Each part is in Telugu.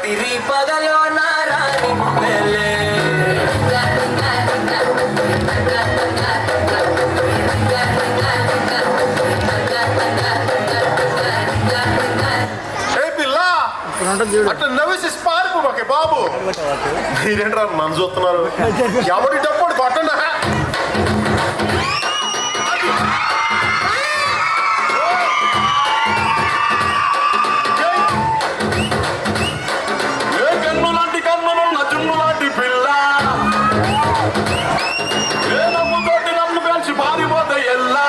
రాత్రి పగలో నారాని వెళ్ళే అట్లా నవ్వేసి పారిపో మాకే బాబు. మీరేంట్రా నన్ను చూస్తున్నారు? ఎవరి డప్పుడు కొట్టండా? ఏ కన్ను లాంటి కన్నులు నచున్ను లాంటి పిల్ల, ఏ నవ్వుతోటి నన్ను కలిసి పారిపోతే ఎల్లా.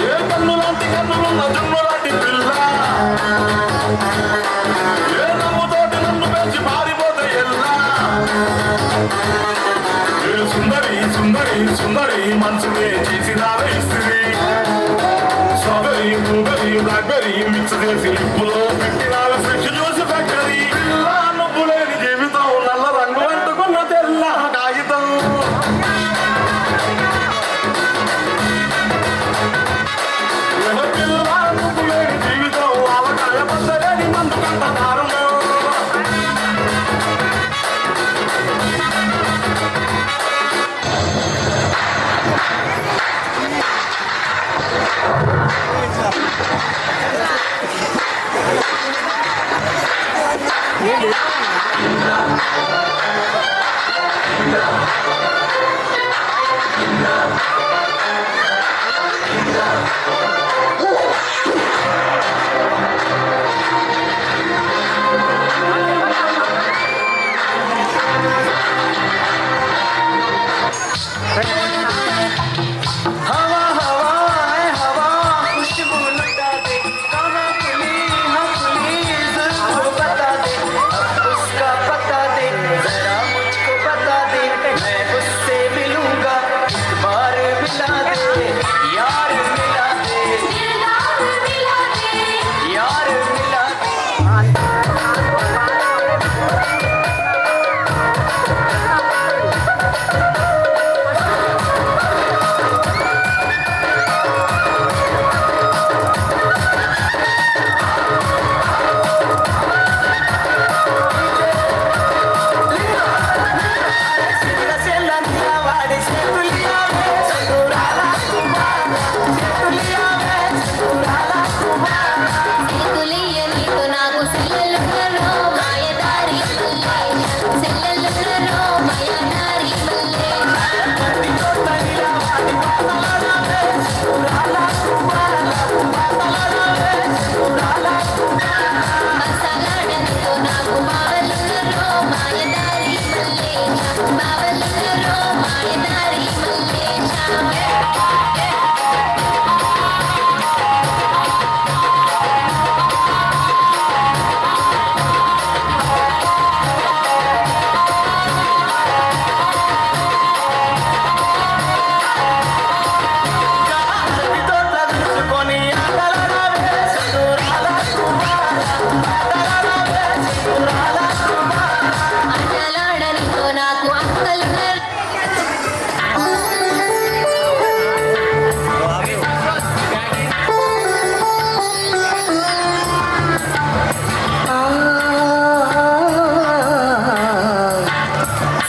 ఏ కన్ను లాంటి కన్నులు నచున్ను లాంటి పిల్ల, ఏ నవ్వుతోటి నన్ను పెంచి పారిపోతే ఎల్లా. ఏ సుందరి సుందరి సుందరి మనసునే చేసినావే ఇస్త్రీ. స్ట్రాబెరీ బ్లూబెరీ బ్లాక్బెరీ మిక్స్ చేసి లిప్పులో పెట్టినావే ఫ్రెష్ జ్యూస్ ఫ్యాక్టరీ. పిల్ల నువ్వు లేని జీవితం నల్ల రంగు అంటుకున్న తెల్ల కాగితం. పిల్ల నువ్వు లేని జీవితం ఆవకాయ పచ్చడి మందు కంట దారుణం. हवा हवा है हवा खुशबू लुटा दे, कहाँ खुली हाँ खुली ज़रूर बता दे, अब उसका पता दे जरा मुझको बता दे, मैं उससे मिलूंगा एक बार मिला दे, यार मिला दे, यार मिला दे।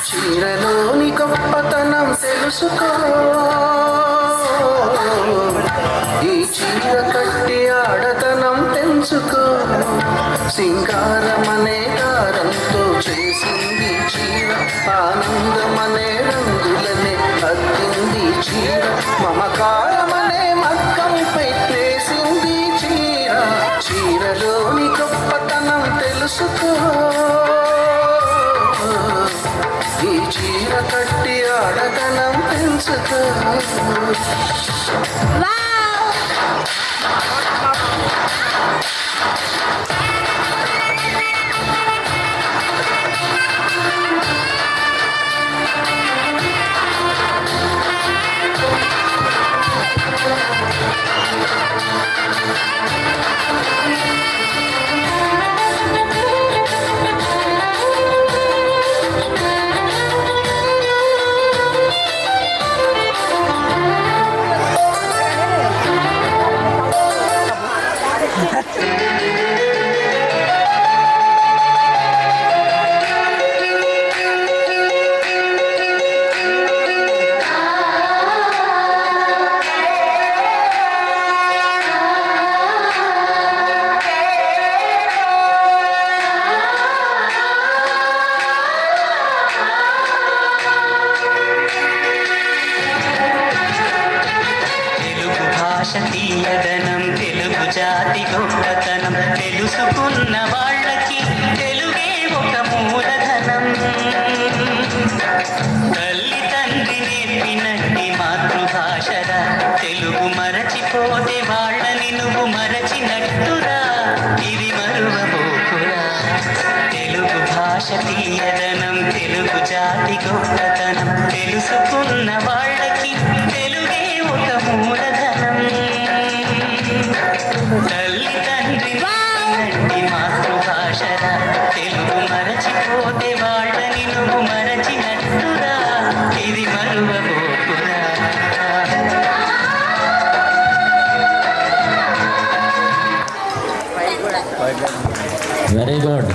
చీరలోని గొప్పతనం తెలుసుకో, ఈ చీర కట్టి ఆడతనం తెంచుకో. సింగారమనే దారంతో చేసింది చీర, ఆనందమనే రంగులనే అద్దింది చీర, మమకారమనే మగ్గం పెట్టేసింది చీర. చీరలోని గొప్పతనం తెలుసుకో, ఈ చీర కట్టి ఆడతనం పెంచుకో. తెలుసుకున్న వాళ్ళకి తెలుగే ఒక మూలధనం. తల్లి తండ్రి నేర్పినట్టి మాతృభాషరా, తెలుగు మరచిపోతే వాళ్ళని నువ్వు మరచినట్టురా. ఇది మరువబోకురా. తెలుగు భాష తీయదనం, తెలుగు జాతి గొప్పతనం, తెలుసుకున్న వాళ్ళకి తెలుగే ఒక మూలధనం. తల్లి తండ్రి నేర్పినట్టి మాతృభాషరా, తెలుగు మరచిపోతే వాళ్ళని నువ్వు మరచినట్టురా. ఇది మరువబోకురా. Very good.